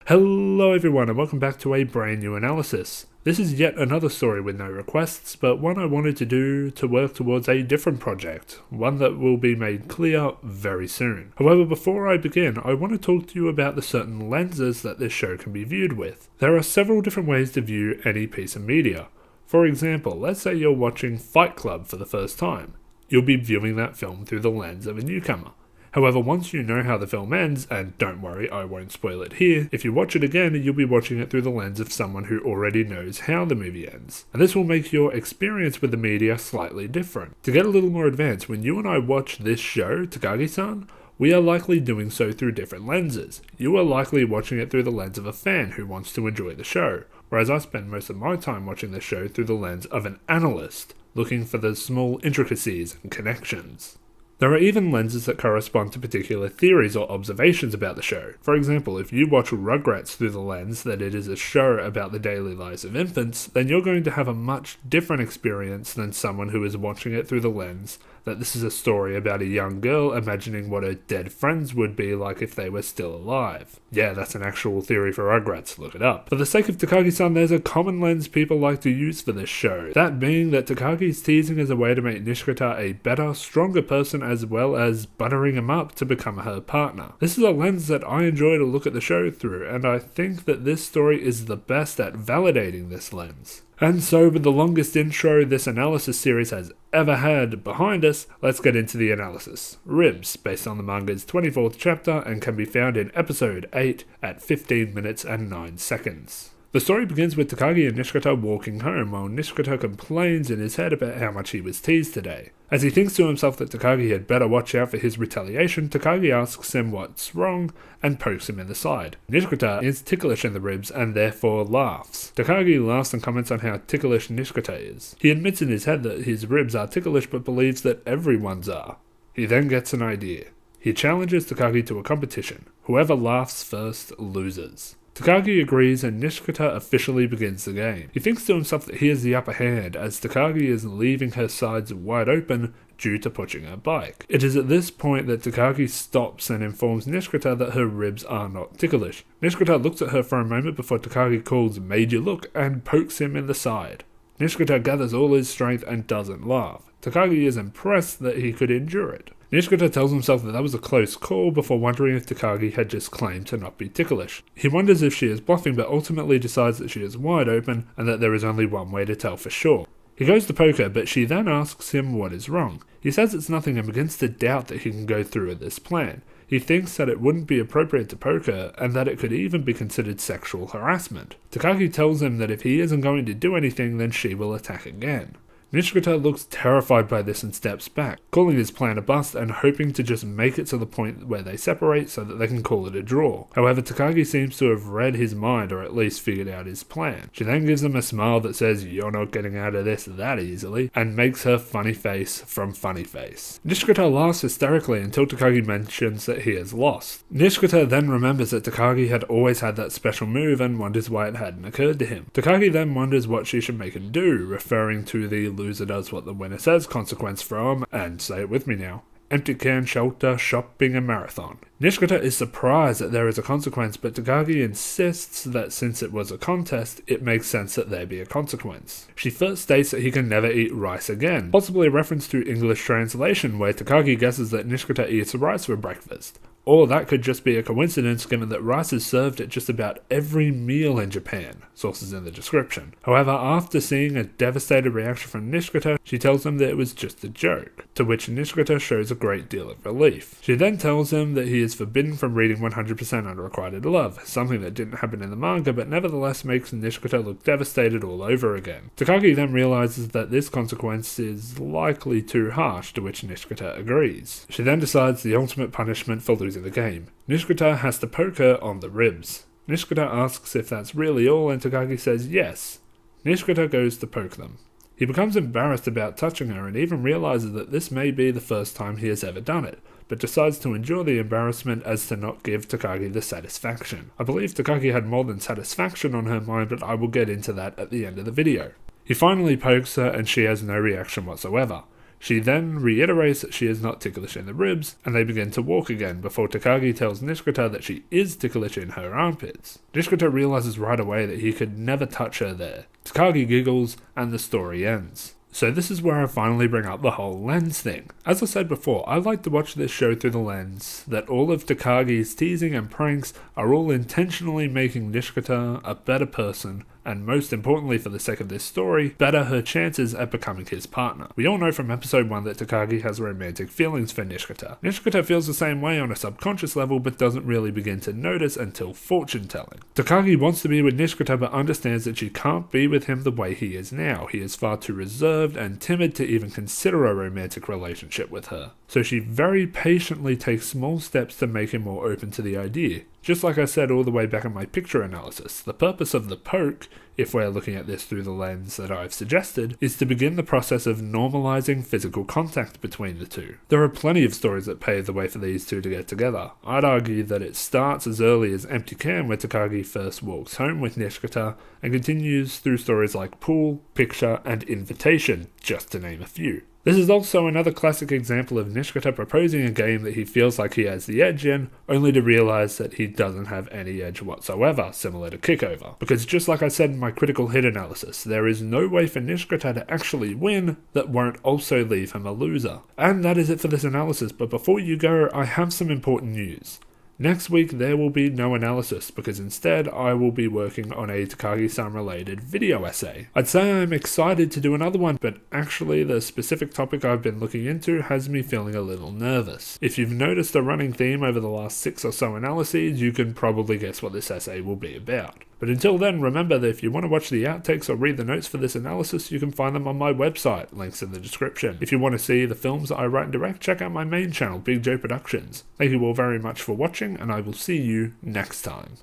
Hello everyone and welcome back to a brand new analysis. This is yet another story with no requests, but one I wanted to do to work towards a different project, one that will be made clear very soon. However, before I begin, I want to talk to you about the certain lenses that this show can be viewed with. There are several different ways to view any piece of media. For example, let's say you're watching Fight Club for the first time. You'll be viewing that film through the lens of a newcomer. However, once you know how the film ends, and don't worry, I won't spoil it here, if you watch it again, you'll be watching it through the lens of someone who already knows how the movie ends. And this will make your experience with the media slightly different. To get a little more advanced, when you and I watch this show, Takagi-san, we are likely doing so through different lenses. You are likely watching it through the lens of a fan who wants to enjoy the show, whereas I spend most of my time watching the show through the lens of an analyst, looking for the small intricacies and connections. There are even lenses that correspond to particular theories or observations about the show. For example, if you watch Rugrats through the lens that it is a show about the daily lives of infants, then you're going to have a much different experience than someone who is watching it through the lens that this is a story about a young girl imagining what her dead friends would be like if they were still alive. Yeah, that's an actual theory for Rugrats, look it up. For the sake of Takagi-san, there's a common lens people like to use for this show, that being that Takagi's teasing as a way to make Nishikata a better, stronger person as well as buttering him up to become her partner. This is a lens that I enjoy to look at the show through, and I think that this story is the best at validating this lens. And so, with the longest intro this analysis series has ever had behind us, let's get into the analysis. Ribs, based on the manga's 24th chapter, and can be found in episode 8 at 15 minutes and 9 seconds. The story begins with Takagi and Nishikata walking home while Nishikata complains in his head about how much he was teased today. As he thinks to himself that Takagi had better watch out for his retaliation, Takagi asks him what's wrong and pokes him in the side. Nishikata is ticklish in the ribs and therefore laughs. Takagi laughs and comments on how ticklish Nishikata is. He admits in his head that his ribs are ticklish but believes that everyone's are. He then gets an idea. He challenges Takagi to a competition. Whoever laughs first loses. Takagi agrees and Nishikata officially begins the game. He thinks to himself that he has the upper hand as Takagi is leaving her sides wide open due to pushing her bike. It is at this point that Takagi stops and informs Nishikata that her ribs are not ticklish. Nishikata looks at her for a moment before Takagi calls "Made you look" and pokes him in the side. Nishikata gathers all his strength and doesn't laugh. Takagi is impressed that he could endure it. Nishikata tells himself that was a close call before wondering if Takagi had just claimed to not be ticklish. He wonders if she is bluffing but ultimately decides that she is wide open and that there is only one way to tell for sure. He goes to poke her, but she then asks him what is wrong. He says it's nothing and begins to doubt that he can go through with this plan. He thinks that it wouldn't be appropriate to poke her and that it could even be considered sexual harassment. Takagi tells him that if he isn't going to do anything, then she will attack again. Nishikata looks terrified by this and steps back, calling his plan a bust and hoping to just make it to the point where they separate so that they can call it a draw. However, Takagi seems to have read his mind or at least figured out his plan. She then gives him a smile that says "You're not getting out of this that easily" and makes her funny face from funny face. Nishikata laughs hysterically until Takagi mentions that he has lost. Nishikata then remembers that Takagi had always had that special move and wonders why it hadn't occurred to him. Takagi then wonders what she should make him do, referring to the loser does what the winner says consequence from, and say it with me now, empty can, shelter, shopping and marathon. Nishikata is surprised that there is a consequence, but Takagi insists that since it was a contest, it makes sense that there be a consequence. She first states that he can never eat rice again, possibly a reference to English translation where Takagi guesses that Nishikata eats rice for breakfast. Or that could just be a coincidence given that rice is served at just about every meal in Japan, sources in the description. However, after seeing a devastated reaction from Nishikata, she tells him that it was just a joke, to which Nishikata shows a great deal of relief. She then tells him that he is forbidden from reading 100% Unrequited Love, something that didn't happen in the manga but nevertheless makes Nishikata look devastated all over again. Takagi then realizes that this consequence is likely too harsh, to which Nishikata agrees. She then decides the ultimate punishment for losing the game. Nishikata has to poke her on the ribs. Nishikata asks if that's really all and Takagi says yes. Nishikata goes to poke them. He becomes embarrassed about touching her and even realizes that this may be the first time he has ever done it, but decides to endure the embarrassment as to not give Takagi the satisfaction. I believe Takagi had more than satisfaction on her mind, but I will get into that at the end of the video. He finally pokes her and she has no reaction whatsoever. She then reiterates that she is not ticklish in the ribs, and they begin to walk again before Takagi tells Nishikata that she is ticklish in her armpits. Nishikata realizes right away that he could never touch her there. Takagi giggles, and the story ends. So this is where I finally bring up the whole lens thing. As I said before, I like to watch this show through the lens that all of Takagi's teasing and pranks are all intentionally making Nishikata a better person, and most importantly for the sake of this story, better her chances at becoming his partner. We all know from episode 1 that Takagi has romantic feelings for Nishikata. Nishikata feels the same way on a subconscious level, but doesn't really begin to notice until fortune telling. Takagi wants to be with Nishikata but understands that she can't be with him the way he is now. He is far too reserved and timid to even consider a romantic relationship with her. So she very patiently takes small steps to make him more open to the idea. Just like I said all the way back in my picture analysis, the purpose of the poke, if we're looking at this through the lens that I've suggested, is to begin the process of normalizing physical contact between the two. There are plenty of stories that pave the way for these two to get together. I'd argue that it starts as early as Empty Can, where Takagi first walks home with Nishikata, and continues through stories like Pool, Picture, and Invitation, just to name a few. This is also another classic example of Nishikata proposing a game that he feels like he has the edge in, only to realize that he doesn't have any edge whatsoever, similar to Kickover. Because just like I said in my critical hit analysis, there is no way for Nishikata to actually win that won't also leave him a loser. And that is it for this analysis, but before you go, I have some important news. Next week there will be no analysis because instead I will be working on a Takagi-san related video essay. I'd say I'm excited to do another one, but actually the specific topic I've been looking into has me feeling a little nervous. If you've noticed a running theme over the last 6 or so analyses, you can probably guess what this essay will be about. But until then, remember that if you want to watch the outtakes or read the notes for this analysis, you can find them on my website, links in the description. If you want to see the films that I write and direct, check out my main channel, Big J Productions. Thank you all very much for watching, and I will see you next time.